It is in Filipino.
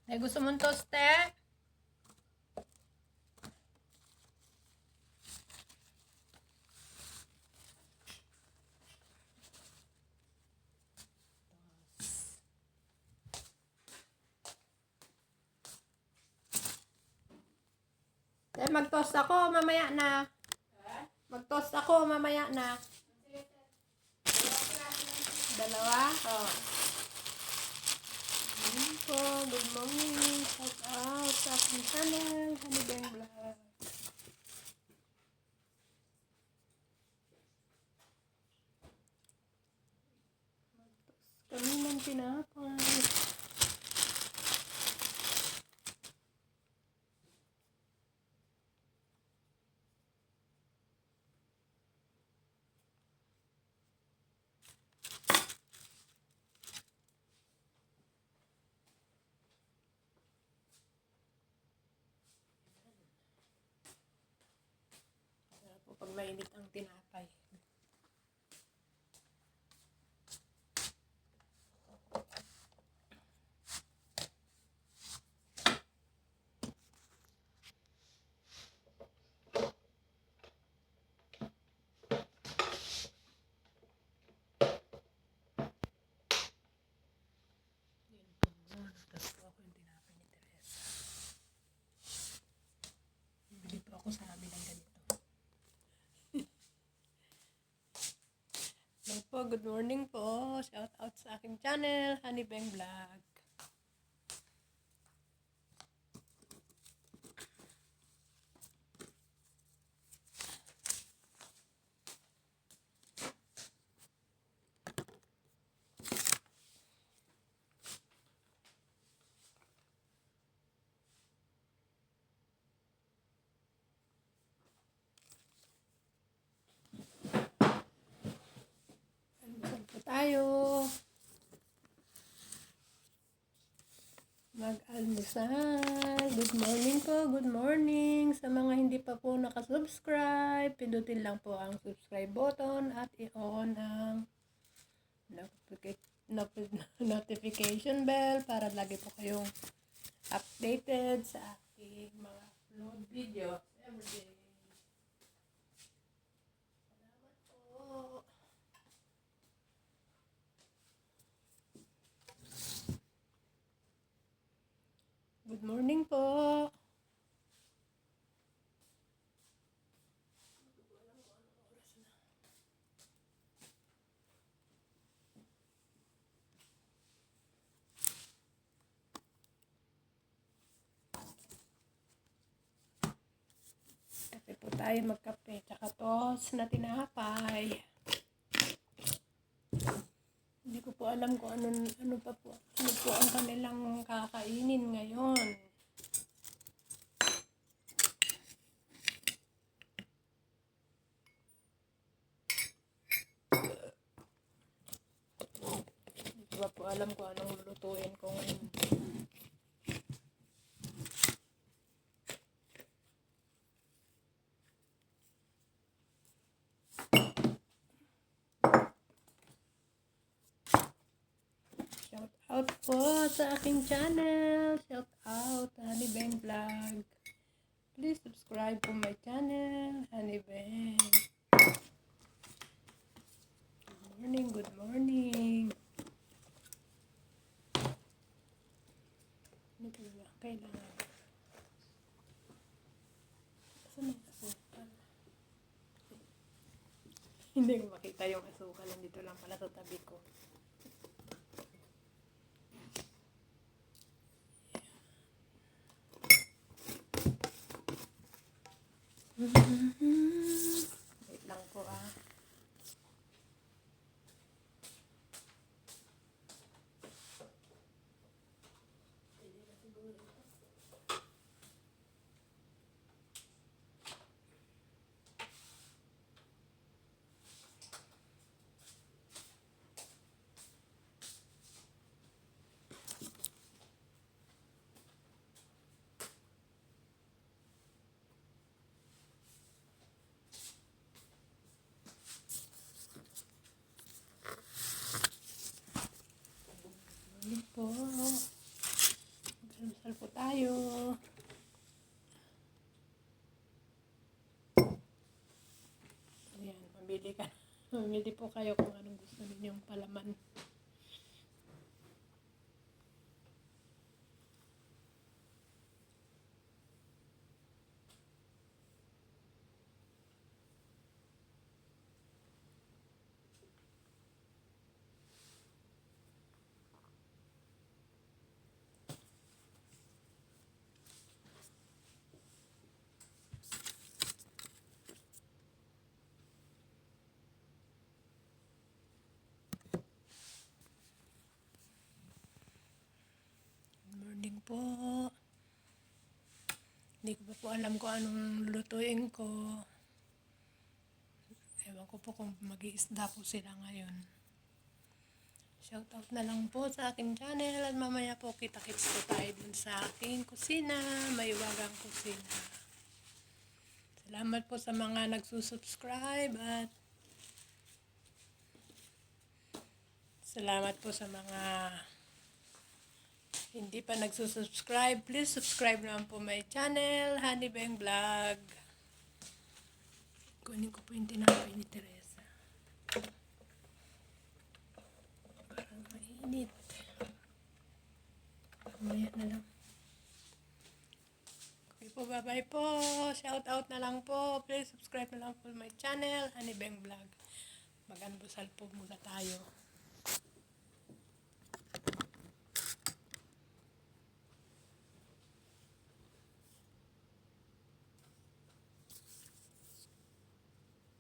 Ay, gusto mong toste? Eh, mag-toast ako, mamaya na. Mag-toast ako, mamaya na. Dalawa? Oh. Ayan po, good morning. Shout out sa aking channel, Honey Bang Vlog. Mag-toast kami ng tinapay. Pag mainit ang tinapay. Nagtas po ako yung tinapay ni Teresa. Bili po ako sa amin ng ganito. Hello po, good morning po. Shout out sa aking channel, Honey Bang Vlog. Saan po tayo? Mag-almusal. Good morning po, good morning. Sa mga hindi pa po nakasubscribe, pindutin lang po ang subscribe button at i-on ang notification bell para lagi po kayong updated sa aking mga upload videos everyday. Salamat po. Good morning po. Kape po tayo magkape. Tsaka toast na tinapay. Hindi ko po alam kung ano po ang kanilang kakainin ngayon. Hindi ko po alam kung anong lulutuin ko ngayon. Shout out po sa aking channel. Shout out, Honey Bang Vlog. Please subscribe to my channel, Honey Bang. Good morning, good morning. Ano po ba? Kailangan. Saan ang asukal? Hindi ko makita yung asukal. Nandito lang pala sa tabi ko. Wait lang po ah. Ano po? tayo. Ayan, mamili ka. Mamili po kayo kung anong gusto ninyong palaman. Morning po. Hindi ko po alam kung anong lutuin ko. Ewan ko po kung mag-iisda po sila ngayon. Shoutout na lang po sa aking channel at mamaya po kita-kits po tayo dun sa aking kusina, Maywagang Kusina. Salamat po sa mga nagsusubscribe at salamat po sa mga hindi pa nagsusubscribe. Please subscribe naman po my channel, Honeybang Vlog. Kunin ko po yung tinapay ni Teresa. Parang mainit. Mamaya na lang. Okay po, bye-bye po. Shout out na lang po. Please subscribe na lang po my channel, Honeybang Vlog. Mag-almusal po muna tayo.